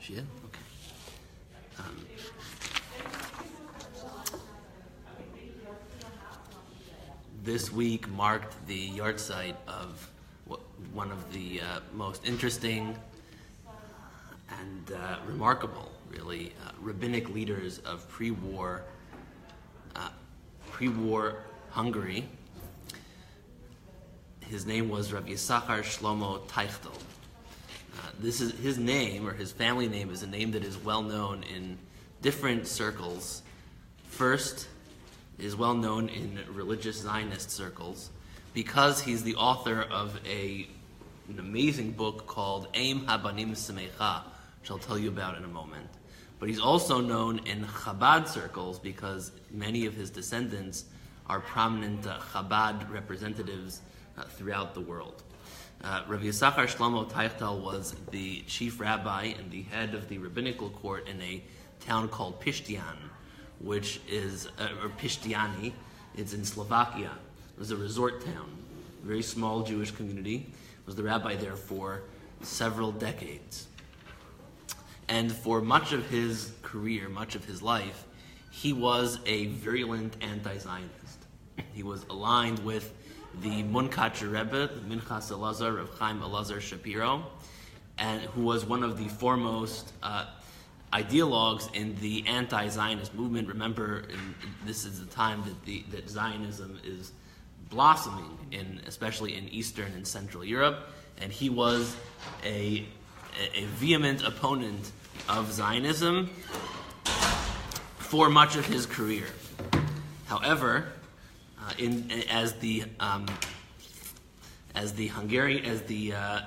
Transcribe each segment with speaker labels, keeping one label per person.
Speaker 1: She is? Okay. This week marked the yahrzeit of one of the most interesting and remarkable, really, rabbinic leaders of pre-war Hungary. His name was Rav Yisachar Shlomo Teichtel. This is his name, or his family name, is a name that is well known in different circles. First, is well known in religious Zionist circles because he's the author of an amazing book called Eim Habanim Semecha, which I'll tell you about in a moment. But he's also known in Chabad circles because many of his descendants are prominent Chabad representatives throughout the world. Rav Yisachar Shlomo Teichtel was the chief rabbi and the head of the rabbinical court in a town called Pishtian, which is, or Pishtiani, it's in Slovakia. It was a resort town, a very small Jewish community. Was the rabbi there for several decades. And for much of his career, much of his life, he was a virulent anti-Zionist. He was aligned with the Munkatcher Rebbe, the Minchas Elazar of Chaim Elazar Shapiro, and who was one of the foremost ideologues in the anti-Zionist movement. Remember, this is the time that Zionism is blossoming, especially in Eastern and Central Europe, and he was a vehement opponent of Zionism for much of his career. However, as the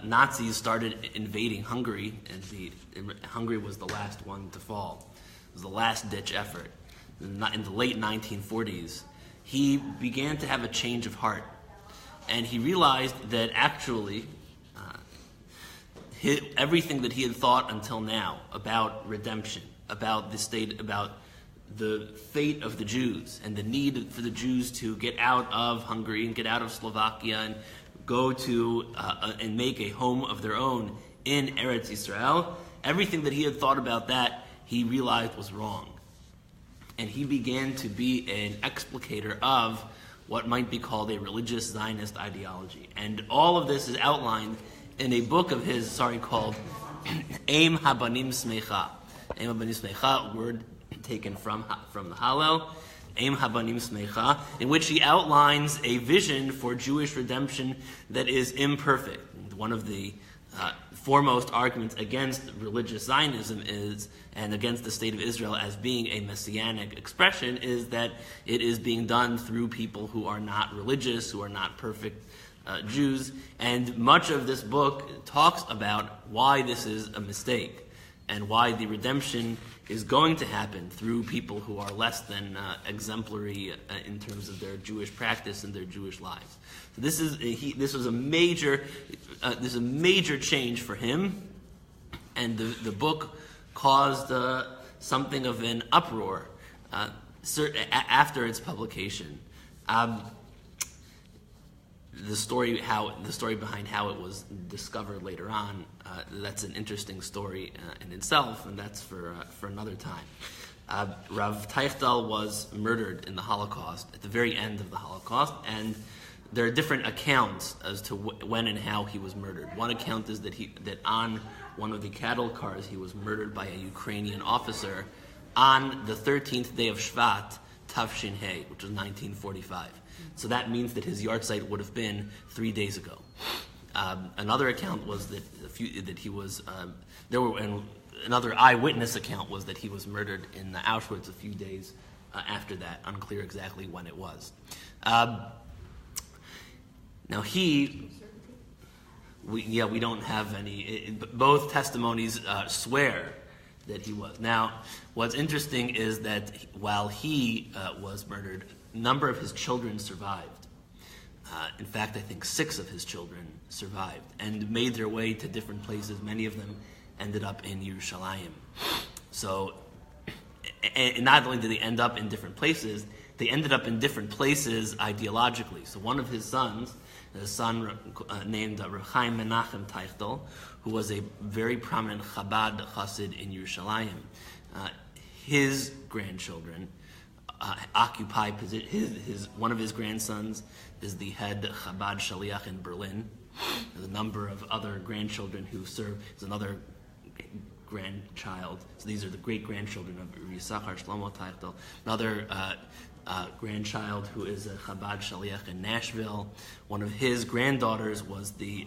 Speaker 1: Nazis started invading Hungary, and Hungary was the last one to fall, it was the last-ditch effort. In the late 1940s, he began to have a change of heart, and he realized that actually everything that he had thought until now about redemption, about the state, about the fate of the Jews and the need for the Jews to get out of Hungary and get out of Slovakia and go to and make a home of their own in Eretz Yisrael, everything that he had thought about that, he realized was wrong. And he began to be an explicator of what might be called a religious Zionist ideology. And all of this is outlined in a book of his, called Eim Habanim Smecha. Eim Habanim Smecha, word taken from the Hallel, Eim Habanim Smecha, in which he outlines a vision for Jewish redemption that is imperfect. One of the foremost arguments against religious Zionism is, and against the state of Israel as being a messianic expression, is that it is being done through people who are not religious, who are not perfect Jews. And much of this book talks about why this is a mistake and why the redemption is going to happen through people who are less than exemplary in terms of their Jewish practice and their Jewish lives. So this was a major change for him, and the book caused something of an uproar after its publication. The story behind how it was discovered later on, that's an interesting story in itself, and that's for another time. Rav Teichtel was murdered in the Holocaust, at the very end of the Holocaust, and there are different accounts as to when and how he was murdered. One account is that on one of the cattle cars he was murdered by a Ukrainian officer on the 13th day of Shvat, Tavshin He, which was 1945. So that means that his yahrzeit would have been 3 days ago. Another account was that he was another eyewitness account was that he was murdered in Auschwitz a few days after that. Unclear exactly when it was. Now we don't have any. Both testimonies swear that he was. Now, what's interesting is that while he was murdered, a number of his children survived. In fact, I think 6 of his children survived and made their way to different places. Many of them ended up in Yerushalayim. So, and not only did they end up in different places, they ended up in different places ideologically. So one of his sons a son named Reb Chaim Menachem Teichtel, who was a very prominent Chabad Chassid in Yerushalayim. His grandchildren occupy position. One of his grandsons is the head Chabad Shaliach in Berlin. There's a number of other grandchildren who serve. There's another grandchild. So these are the great-grandchildren of Yisachar Shlomo Teichtel. Another grandchild who is a Chabad Shaliach in Nashville. One of his granddaughters was the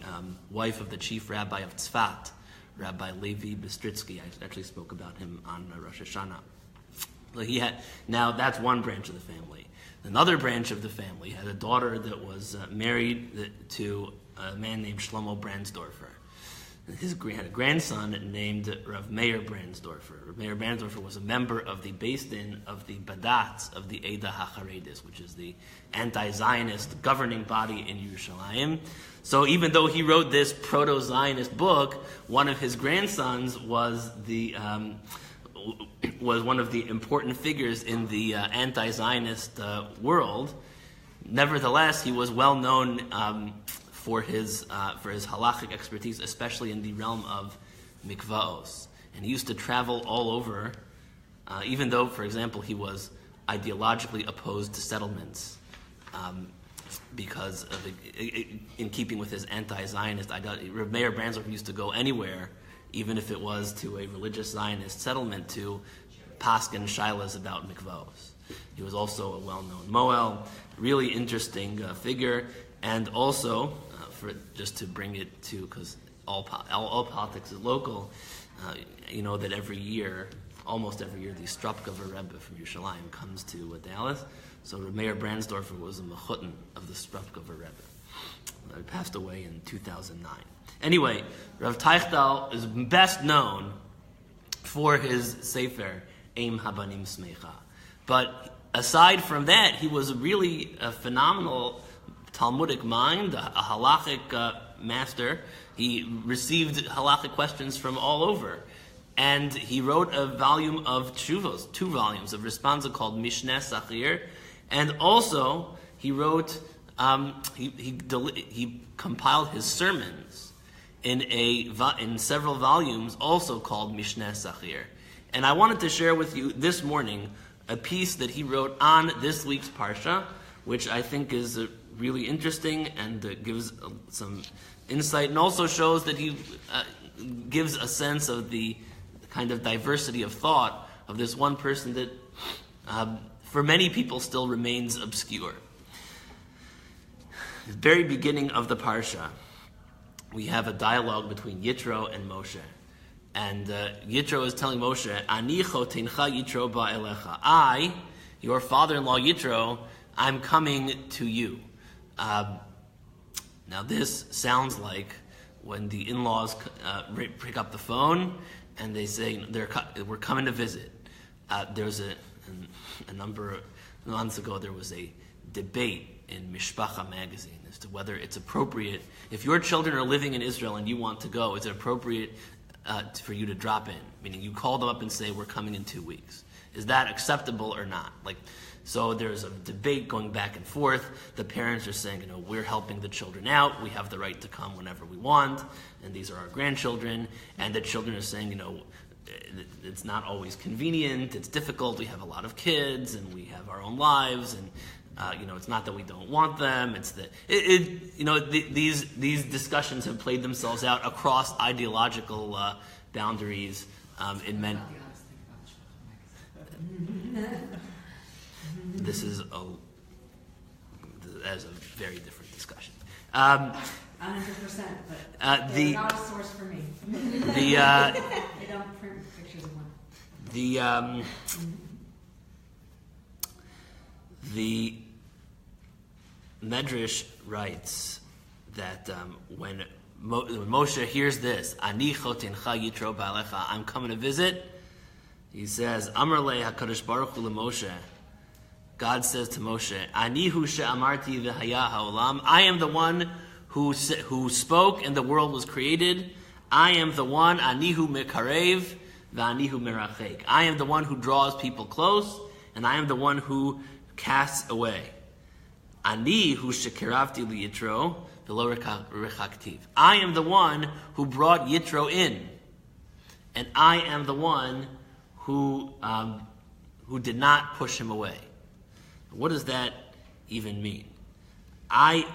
Speaker 1: wife of the chief rabbi of Tzfat, Rabbi Levi Bistritsky. I actually spoke about him on Rosh Hashanah. So now that's one branch of the family. Another branch of the family had a daughter that was married to a man named Shlomo Brandsdorfer. Had a grandson named Rav Meir Brandsdorfer. Rav Meir Brandsdorfer was a member of the Beis Din of the Badatz of the Eda HaCharedis, which is the anti-Zionist governing body in Yerushalayim. So even though he wrote this proto-Zionist book, one of his grandsons was one of the important figures in the anti-Zionist world. Nevertheless, he was well known for his halachic expertise, especially in the realm of mikvaos. And he used to travel all over, even though, for example, he was ideologically opposed to settlements, because of in keeping with his anti-Zionist ideology. Rav Meir Brandsdorfer used to go anywhere, even if it was to a religious Zionist settlement, to paskin shilas about mikvaos. He was also a well-known Moel, really interesting figure, and also, just to bring it to, because all politics is local, you know that almost every year, the Strupkover Rebbe from Yerushalayim comes to Dallas. So Meir Brandsdorfer was a mechutin of the Strupkover Rebbe. He passed away in 2009. Anyway, Rav Teichtel is best known for his sefer, Eim Habanim Smecha. But aside from that, he was really a phenomenal Talmudic mind, a halachic master. He received halachic questions from all over. And he wrote a volume of tshuvos, 2 volumes of responsa called Mishneh Sachir. And also, he wrote, he compiled his sermons in several volumes, also called Mishneh Sachir. And I wanted to share with you this morning a piece that he wrote on this week's Parsha, which I think is really interesting and gives some insight, and also shows that he gives a sense of the kind of diversity of thought of this one person that for many people still remains obscure. At the very beginning of the Parsha, we have a dialogue between Yitro and Moshe. And Yitro is telling Moshe, Ani chotencha Yitro ba'elecha. I, your father-in-law Yitro, I'm coming to you. Now this sounds like when the in-laws pick up the phone and they say, we're coming to visit. There's a number of months ago, there was a debate in Mishpacha magazine as to whether it's appropriate, if your children are living in Israel and you want to go, is it appropriate for you to drop in? Meaning you call them up and say, we're coming in 2 weeks. Is that acceptable or not? So there's a debate going back and forth. The parents are saying, we're helping the children out. We have the right to come whenever we want, and these are our grandchildren. And the children are saying, it's not always convenient. It's difficult. We have a lot of kids, and we have our own lives, and it's not that we don't want them. It's that these discussions have played themselves out across ideological boundaries in many. That is a very different discussion.
Speaker 2: 100%, but they're not a source for me. They don't print pictures of one.
Speaker 1: The Medrash writes that when Moshe hears this, Ani chotincha Yitro ba'alecha, I'm coming to visit, he says, Amar le HaKadosh Baruch Hu Moshe. God says to Moshe, Ani hu she'amarti v'haya ha'olam. I am the one who spoke and the world was created. I am the one, Ani hu mekarev v'ani hu merachek. I am the one who draws people close, and I am the one who casts away. Ani hu shekiravti liyitro v'lo rechaktiv. I am the one who brought Yitro in, and I am the one who did not push him away. What does that even mean? And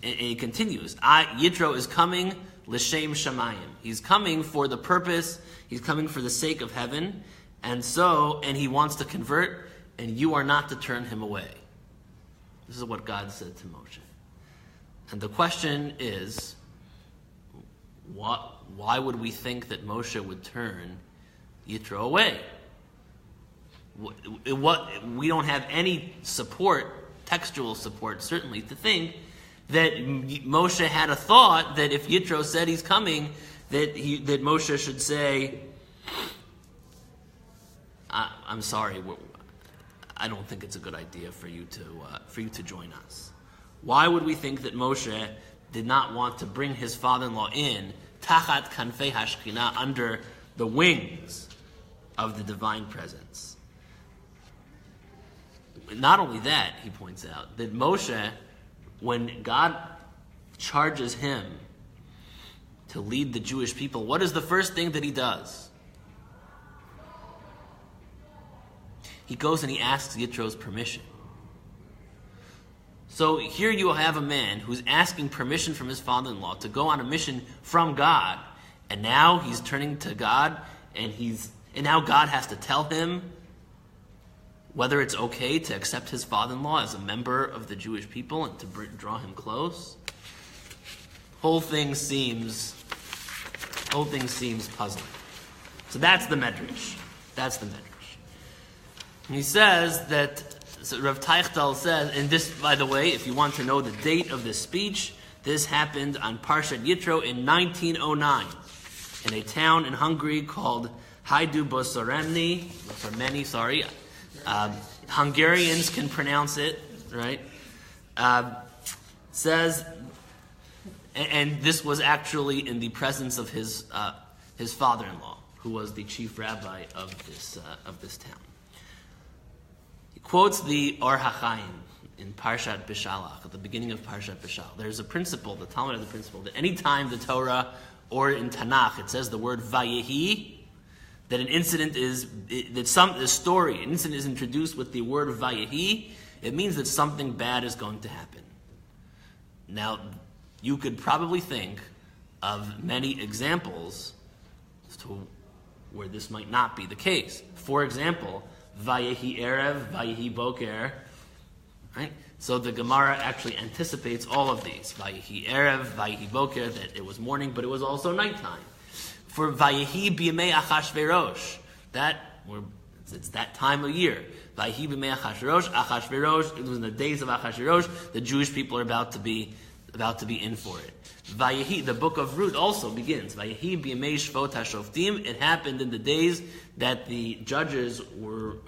Speaker 1: it continues. Yitro is coming l'shem shamayim. He's coming for the purpose. He's coming for the sake of heaven, and he wants to convert, and you are not to turn him away. This is what God said to Moshe. And the question is, why would we think that Moshe would turn Yitro away? We don't have any support, textual support, certainly, to think that Moshe had a thought that if Yitro said he's coming, that Moshe should say, "I'm sorry, I don't think it's a good idea for you to join us." Why would we think that Moshe did not want to bring his father-in-law in tachat kanfei hashchina, under the wings of the divine presence? Not only that, he points out, that Moshe, when God charges him to lead the Jewish people, what is the first thing that he does? He goes and he asks Yitro's permission. So here you have a man who's asking permission from his father-in-law to go on a mission from God, and now he's turning to God, and now God has to tell him whether it's okay to accept his father-in-law as a member of the Jewish people and to draw him close. Whole thing seems puzzling. So that's the medrash. And he says that, so Rav Teichtal says, and this, by the way, if you want to know the date of this speech, this happened on Parshat Yitro in 1909 in a town in Hungary called Hajdu Bosoremni. Hungarians can pronounce it, right? Says, and this was actually in the presence of his father-in-law, who was the chief rabbi of this town. He quotes the Or HaChaim in Parshat Bishalach, at the beginning of Parshat Bishal. There's a principle, the Talmud has a principle, that any time the Torah or in Tanakh it says the word Vayehi, that an incident is, an incident is introduced with the word Vayehi, it means that something bad is going to happen. Now, you could probably think of many examples as to where this might not be the case. For example, Vayehi Erev, Vayehi Boker, right? So the Gemara actually anticipates all of these. Vayehi Erev, Vayehi Boker, that it was morning, but it was also nighttime. For Vayehi B'yamei Achashverosh, it's that time of year. Vayehi B'yamei Achashverosh, it was in the days of Achashverosh, the Jewish people are about to be in for it. Vayehi, the book of Ruth also begins. Vayehi B'yamei Shvot HaShoftim, it happened in the days that the judges were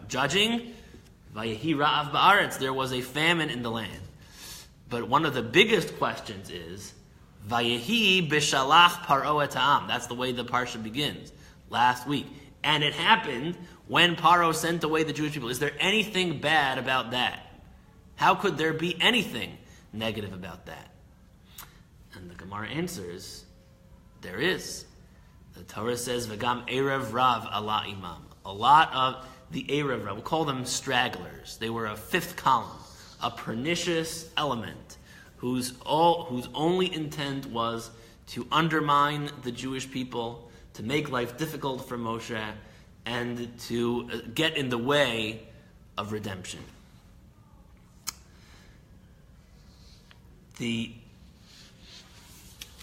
Speaker 1: judging. Vayehi Ra'av Ba'aretz, there was a famine in the land. But one of the biggest questions is, Vayehi Bishalach Paro et Ha'am. That's the way the parsha begins, last week. And it happened when Paro sent away the Jewish people. Is there anything bad about that? How could there be anything negative about that? And the Gemara answers, there is. The Torah says, V'gam Erev Rav ala Imam. A lot of the Erev Rav, we'll call them stragglers. They were a fifth column, a pernicious element whose only intent was to undermine the Jewish people, to make life difficult for Moshe, and to get in the way of redemption. The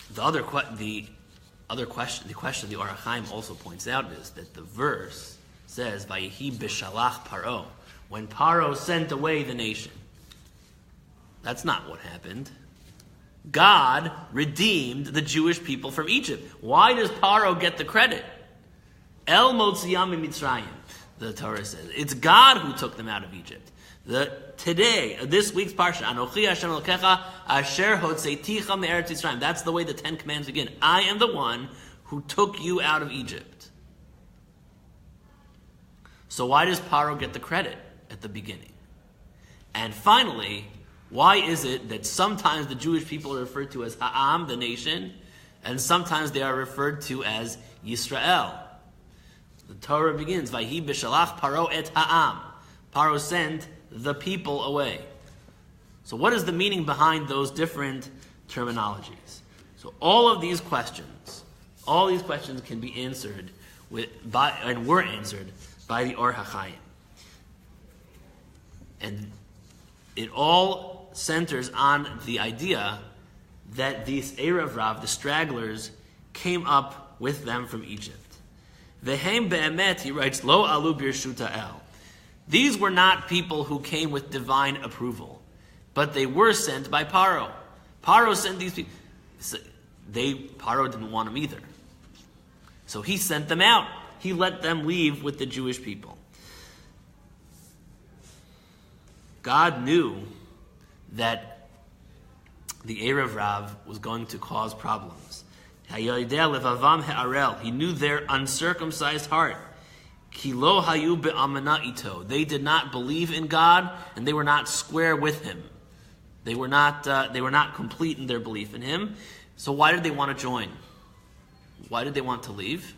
Speaker 1: question the Or HaChaim also points out is that the verse says, Vayehi Bishalach Paro, when Paro sent away the nation. That's not what happened. God redeemed the Jewish people from Egypt. Why does Paro get the credit? El Motziam Mitzrayim, the Torah says. It's God who took them out of Egypt. This week's parsha, Anochi Hashem Elokecha Asher Hotzeiticha Me'eretz Yisrael. That's the way the Ten Commandments begin. I am the one who took you out of Egypt. So why does Paro get the credit at the beginning? And finally, Why is it that sometimes the Jewish people are referred to as Ha'am, the nation, and sometimes they are referred to as Yisrael? The Torah begins, Vayhi b'shalach Paro et Ha'am. Paro sent the people away. So what is the meaning behind those different terminologies? So all these questions can be answered and were answered by the Or HaChaim. And it all centers on the idea that these Erev Rav, the stragglers, came up with them from Egypt. Vehem be'emet, he writes, Lo alu birshuta el. These were not people who came with divine approval, but they were sent by Paro. Paro sent these people. Paro didn't want them either. So he sent them out. He let them leave with the Jewish people. God knew that the Erev Rav was going to cause problems. He knew their uncircumcised heart. Kilo hayu be'amana ito. They did not believe in God, and they were not square with Him. They were not complete in their belief in Him. So why did they want to join? Why did they want to leave?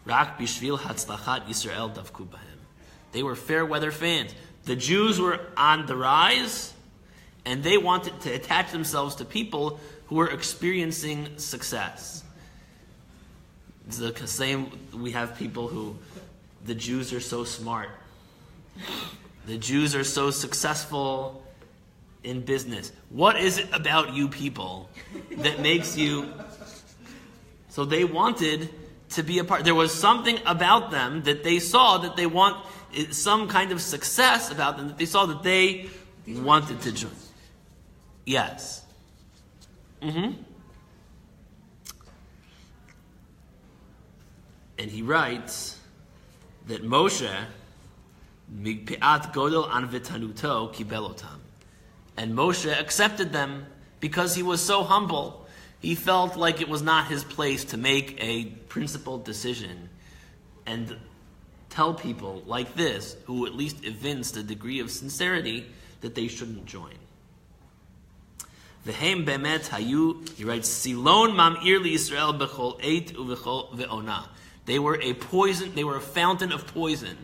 Speaker 1: Rak bishvil hatzlachat Yisrael davku b'hem. They were fair weather fans. The Jews were on the rise, and they wanted to attach themselves to people who were experiencing success. It's the same, we have people who, the Jews are so smart. The Jews are so successful in business. What is it about you people that makes you... So they wanted to be a part. There was something about them that they saw that they want, some kind of success about them that they saw that they wanted to join. Yes. And he writes that Moshe, migpeat godel an v'tanuto kibelotam, and Moshe accepted them because he was so humble. He felt like it was not his place to make a principled decision and tell people like this, who at least evinced a degree of sincerity, that they shouldn't join. V'hem bemet hayu, he writes, Silon mam'ir li Yisrael b'chol eit u'v'chol ve'ona. They were a poison, they were a fountain of poison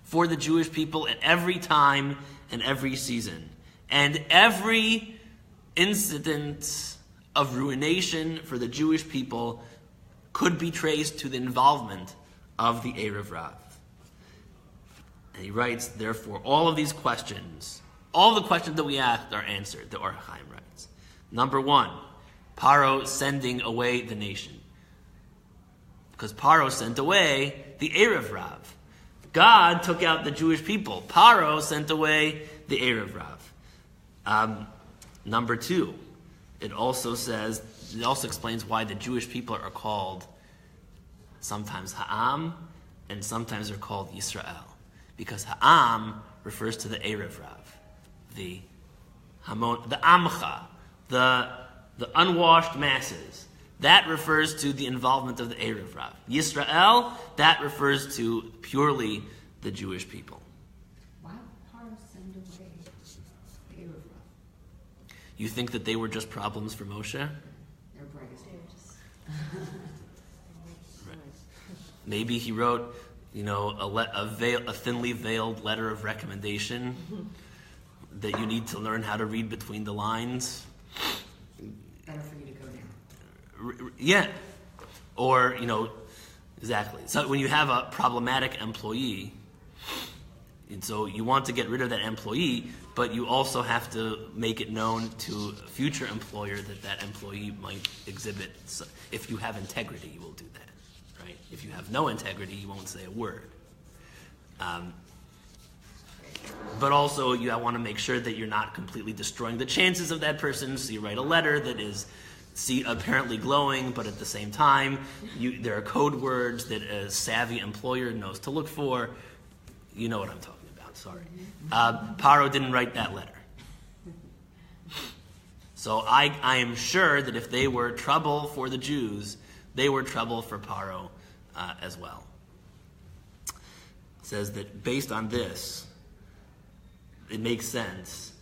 Speaker 1: for the Jewish people at every time and every season. And every incident of ruination for the Jewish people could be traced to the involvement of the Erev Rav. And he writes, therefore, all of these questions, all the questions that we asked are answered, the Or HaChaim writes. Number one, Paro sending away the nation. Because Paro sent away the Erev Rav. God took out the Jewish people. Paro sent away the Erev Rav. Number two, it also explains why the Jewish people are called sometimes Ha'am and sometimes they're called Yisrael. Because Ha'am refers to the Erev Rav, the Hamon, the Amcha, the unwashed masses. That refers to the involvement of the Erev Rav. Yisrael, that refers to purely the Jewish people.
Speaker 2: Why would Paro send away the Erev Rav?
Speaker 1: You think that they were just problems for Moshe?
Speaker 2: They're brightest.
Speaker 1: Right. Maybe he wrote, a thinly veiled letter of recommendation that you need to learn how to read between the lines.
Speaker 2: Better for you to go down.
Speaker 1: Yeah. Or, exactly. So when you have a problematic employee, and so you want to get rid of that employee, but you also have to make it known to a future employer that employee might exhibit. So if you have integrity, you will do that, right? If you have no integrity, you won't say a word. But also, you want to make sure that you're not completely destroying the chances of that person, so you write a letter that is apparently glowing, but at the same time, there are code words that a savvy employer knows to look for. You know what I'm talking about, sorry. Paro didn't write that letter. So I am sure that if they were trouble for the Jews, they were trouble for Paro as well. It says that based on this, it makes sense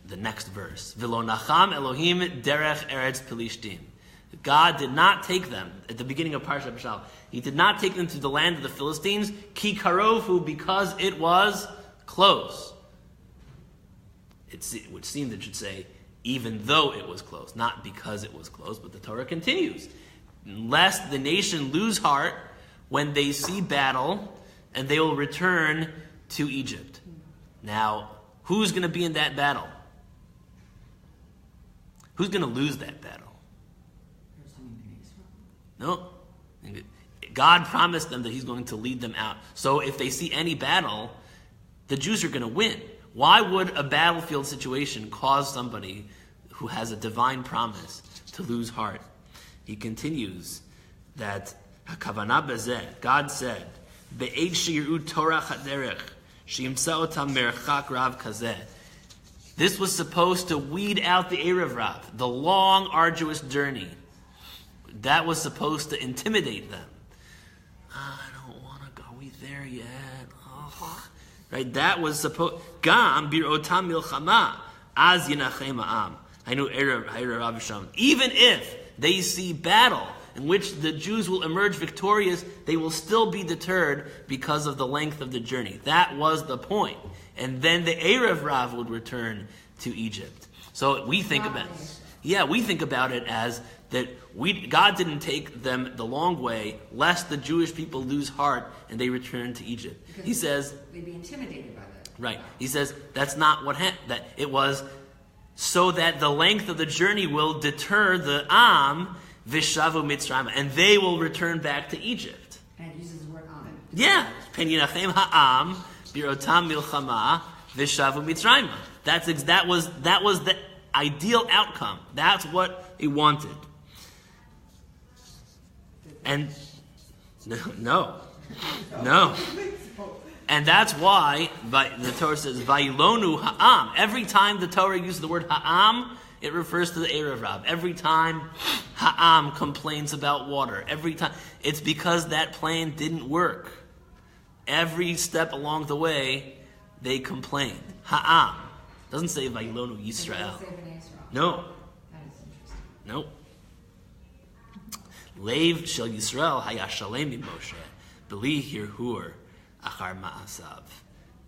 Speaker 1: the next verse. V'lo nacham Elohim derech eretz Pelishtim. God did not take them, at the beginning of Parshat B'Shal, He did not take them to the land of the Philistines, ki karovu, because it was close. It would seem that it should say, even though it was close, not because it was close, but the Torah continues. Lest the nation lose heart when they see battle, and they will return to Egypt. Now, who's going to be in that battle? Who's going to lose that battle? No. God promised them that He's going to lead them out. So if they see any battle, the Jews are going to win. Why would a battlefield situation cause somebody who has a divine promise to lose heart? He continues that Hakavana bezeh, God said, Be'ed shiru Torah chaderech, sheimsa otam merchak rav kazeh. This was supposed to weed out the Erev Rav, the long, arduous journey. That was supposed to intimidate them. I don't want to go. Are we there yet? Oh. Right? That was supposed. Gam birotam milchama az yinachem ha'am. I know Erev Avisham. Even if they see battle in which the Jews will emerge victorious, they will still be deterred because of the length of the journey. That was the point. And then the Erev Rav would return to Egypt. So we think about it as that God didn't take them the long way, lest the Jewish people lose heart and they return to Egypt.
Speaker 2: Because
Speaker 1: he says
Speaker 2: they'd be intimidated by that.
Speaker 1: Right. He says that's not what happened. That it was so that the length of the journey will deter the Am Vishavu Mitzrayim, and they will return back to Egypt.
Speaker 2: And it uses the word Am.
Speaker 1: Yeah. Pen Yinachem Ha'am Birotam Milchama Vishavu Mitzrayim. That was the ideal outcome. That's what he wanted. And no. And that's why the Torah says Vayilonu Ha'am. Every time the Torah uses the word Ha'am, it refers to the Erev Rav. Every time Ha'am complains about water, every time, it's because that plan didn't work. Every step along the way, they complained. Ha'am. Doesn't say Vayilonu Yisrael. No.
Speaker 2: That is interesting.
Speaker 1: No. Leiv shel Yisrael haya shalem Moshe, b'li hirhur achar ma'asav.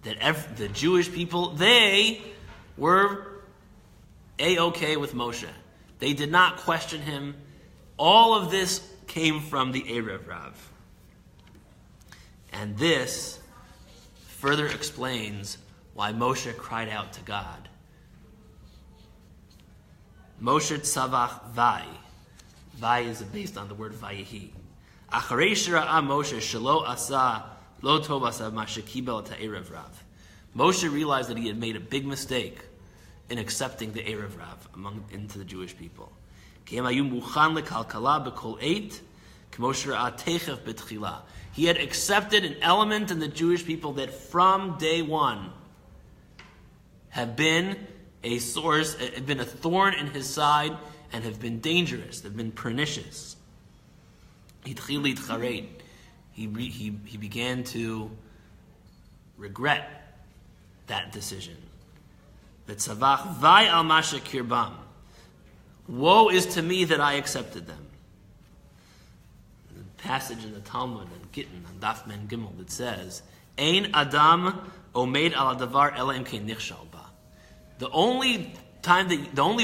Speaker 1: That the Jewish people, they were A-okay with Moshe. They did not question him. All of this came from the Erev Rav. And this further explains why Moshe cried out to God. Moshe tzavach vai. Vai is based on the word vayihi. Acharei shira'a Moshe shelo asa lo tov asa ma shekibel ta'erev Rav. Moshe realized that he had made a big mistake in accepting the Erev Rav into the Jewish people. He had accepted an element in the Jewish people that from day one have been a source, have been a thorn in his side, and have been dangerous, have been pernicious. He began to regret that decision. Woe is to me that I accepted them. The passage in the Talmud and Gittin on Daf Men Gimel that says, Ein Adam omed al davar ela im kein nichshal ba. The only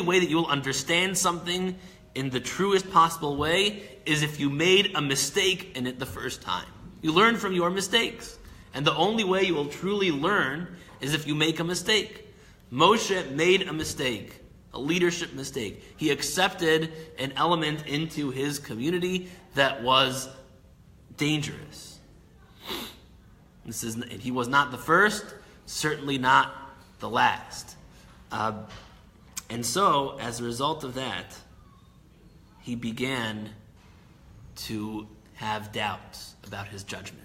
Speaker 1: way that you will understand something in the truest possible way is if you made a mistake in it the first time. You learn from your mistakes. And the only way you will truly learn is if you make a mistake. Moshe made a mistake, a leadership mistake. He accepted an element into his community that was dangerous. He was not the first, certainly not the last. And so, as a result of that, he began to have doubts about his judgment.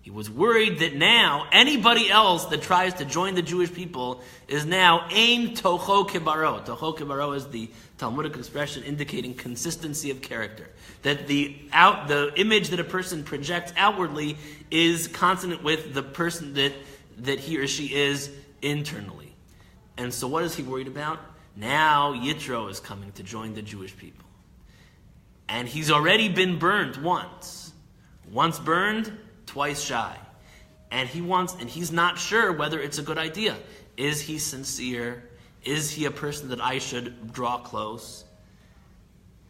Speaker 1: He was worried that now anybody else that tries to join the Jewish people is now ein tocho kibaro. Tocho kibaro is the Talmudic expression indicating consistency of character. That the image that a person projects outwardly is consonant with the person that he or she is internally. And so what is he worried about? Now Yitro is coming to join the Jewish people. And he's already been burned once. Once burned, twice shy. And he's not sure whether it's a good idea. Is he sincere? Is he a person that I should draw close?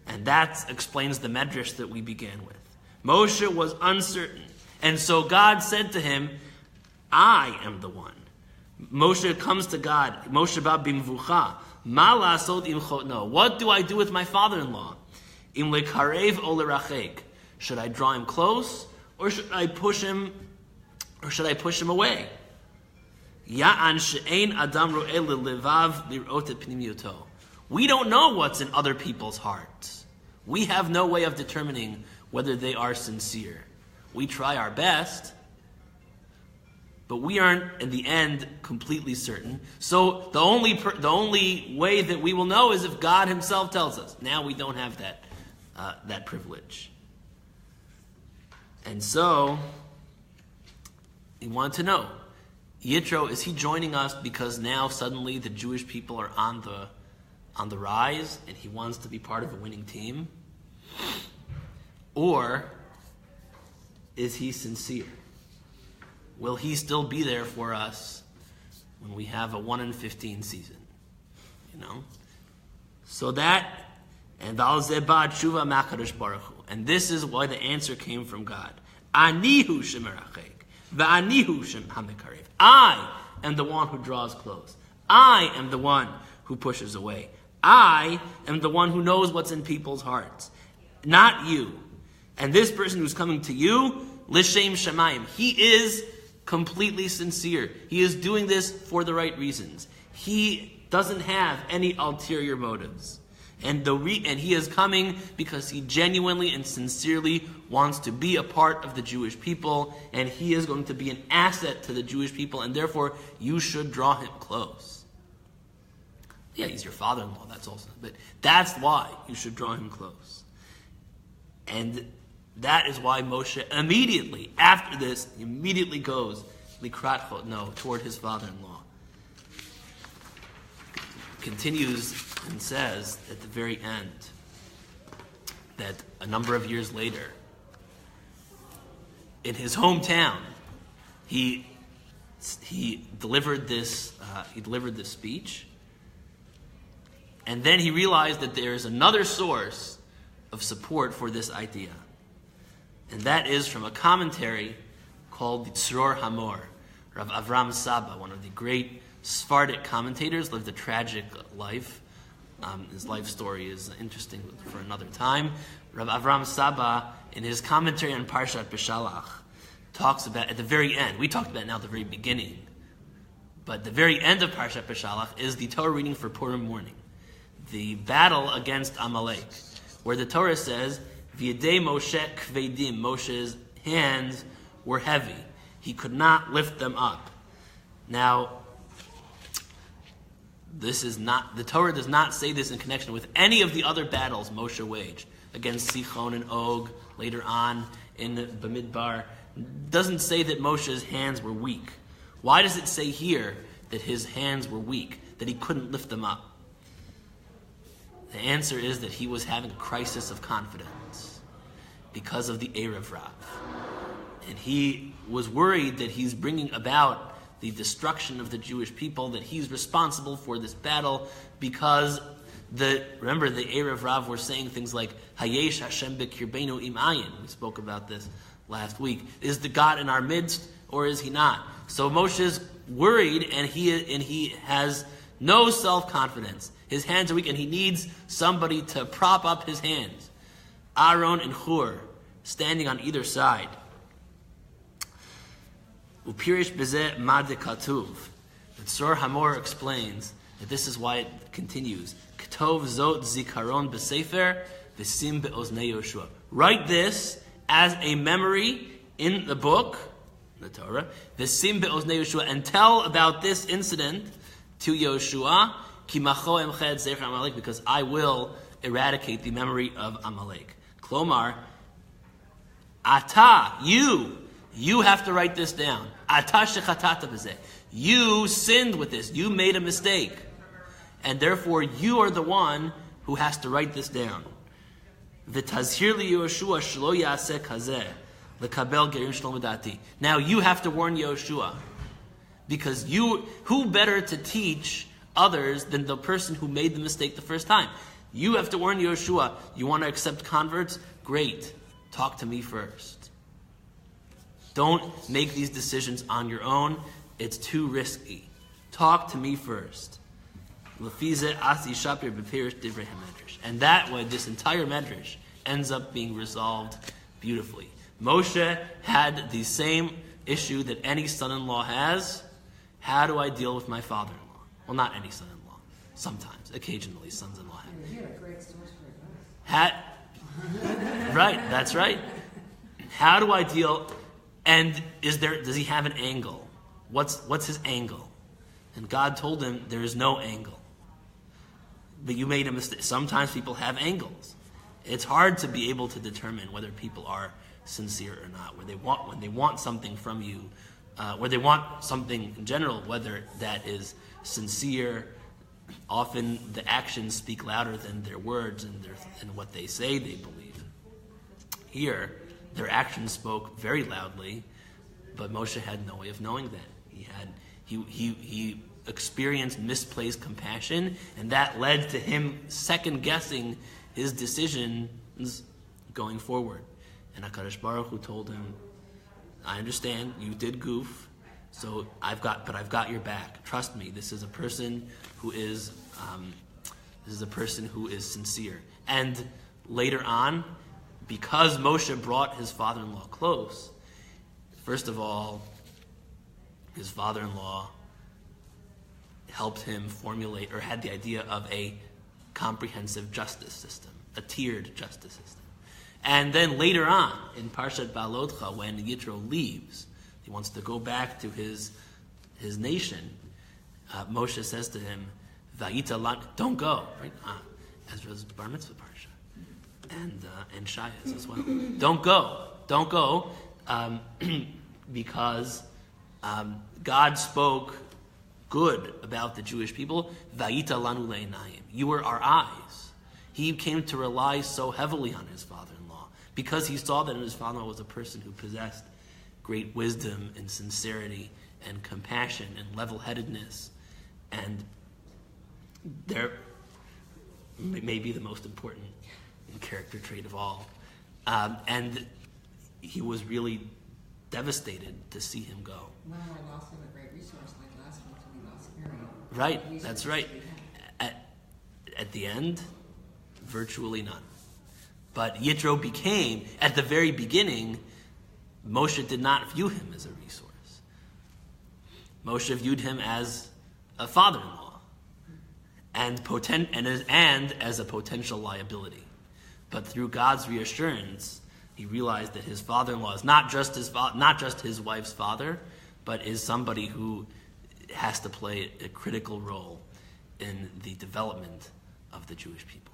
Speaker 1: And that explains the medrash that we began with. Moshe was uncertain. And so God said to him, I am the one. Moshe comes to God. Moshe ba bimvucha. Ma la'asot im chotno. What do I do with my father-in-law? Im lekarev o lerachek. Should I draw him close, or should I push him away? Ya'an she'ein adam ro'eh levav lirot et pnimiuto. We don't know what's in other people's hearts. We have no way of determining whether they are sincere. We try our best, but we aren't, in the end, completely certain. So the only way that we will know is if God himself tells us. Now we don't have that privilege. And so, he wanted to know, Yitro, is he joining us because now suddenly the Jewish people are on the rise and he wants to be part of a winning team? Or is he sincere? Will he still be there for us when we have a 1-in-15 season? So that, and and this is why the answer came from God. Anihu shemerachek, va'anihu hamekarev. I am the one who draws close. I am the one who pushes away. I am the one who knows what's in people's hearts, not you. And this person who's coming to you, Lishem Shamayim, he is completely sincere. He is doing this for the right reasons. He doesn't have any ulterior motives. And he is coming because he genuinely and sincerely wants to be a part of the Jewish people, and he is going to be an asset to the Jewish people, and therefore you should draw him close. Yeah, he's your father-in-law, that's also, but that's why you should draw him close. And that is why Moshe immediately, after this, immediately goes likrat chotno, toward his father-in-law. Continues and says at the very end that a number of years later, in his hometown, he delivered this speech, and then he realized that there is another source of support for this idea. And that is from a commentary called the Tzror Hamor. Rav Avram Saba, one of the great Sephardic commentators, lived a tragic life. His life story is interesting for another time. Rav Avram Saba, in his commentary on Parshat Beshalach, talks about, at the very end, we talked about it now at the very beginning, but the very end of Parshat Beshalach is the Torah reading for Purim morning, the battle against Amalek, where the Torah says, V'yedei Moshe kvedim, Moshe's hands were heavy. He could not lift them up. Now, the Torah does not say this in connection with any of the other battles Moshe waged against Sichon and Og later on in Bamidbar. It doesn't say that Moshe's hands were weak. Why does it say here that his hands were weak, that he couldn't lift them up? The answer is that he was having a crisis of confidence because of the Erev Rav. And he was worried that he's bringing about the destruction of the Jewish people, that he's responsible for this battle because remember the Erev Rav were saying things like, Hayesh Hashem b'kirbeinu im ayin. We spoke about this last week. Is the God in our midst or is he not? So Moshe's worried and he has no self-confidence. His hands are weak and he needs somebody to prop up his hands. Aaron and Hur standing on either side. Upirish bezeh mad katuv. The Tzror Hamor explains that this is why it continues. Ketov zot zikaron b'sefer v'sim be'oznei Yoshua. Write this as a memory in the book, the Torah, v'sim be'oznei Yoshua, and tell about this incident to Yoshua, ki macho emched zecher Amalek, because I will eradicate the memory of Amalek. Klomar, ata, you, You have to write this down. You sinned with this. You made a mistake. And therefore, you are the one who has to write this down. Now you have to warn Yehoshua. Because who better to teach others than the person who made the mistake the first time? You have to warn Yehoshua. You want to accept converts? Great. Talk to me first. Don't make these decisions on your own. It's too risky. Talk to me first. And that way, this entire medrash ends up being resolved beautifully. Moshe had the same issue that any son-in-law has. How do I deal with my father-in-law? Well, not any son-in-law. Sometimes, occasionally, sons-in-law have.
Speaker 2: You had a great source for advice.
Speaker 1: Right, that's right. How do I deal? And does he have an angle? What's his angle? And God told him there is no angle. But you made a mistake. Sometimes people have angles. It's hard to be able to determine whether people are sincere or not. When they want something from you, where they want something in general, whether that is sincere. Often the actions speak louder than their words and what they say they believe. Here, their actions spoke very loudly, but Moshe had no way of knowing that. He experienced misplaced compassion, and that led to him second-guessing his decisions going forward. And HaKadosh Baruch Hu told him, I understand, you did goof, so I've got your back. Trust me, this is a person who is sincere. And later on, because Moshe brought his father-in-law close, first of all, his father-in-law helped him formulate or had the idea of a comprehensive justice system, a tiered justice system. And then later on, in Parshat Ba'alotcha, when Yitro leaves, he wants to go back to his nation, Moshe says to him, Va'ita lan, don't go. Right? Ezra's bar mitzvah parsha. And Shaya's as well. Don't go, because God spoke good about the Jewish people. Va'ita lanu le'enayim. You were our eyes. He came to rely so heavily on his father-in-law because he saw that his father-in-law was a person who possessed great wisdom and sincerity and compassion and level-headedness, and there may be the most important character trait of all. And he was really devastated to see him go.
Speaker 2: Now I lost him a great resource like last month when we lost Miriam.
Speaker 1: Right, that's right. At the end, virtually none. But Yitro became, at the very beginning, Moshe did not view him as a resource. Moshe viewed him as a father-in-law and as a potential liability. But through God's reassurance, he realized that his father-in-law is not just his wife's father, but is somebody who has to play a critical role in the development of the Jewish people.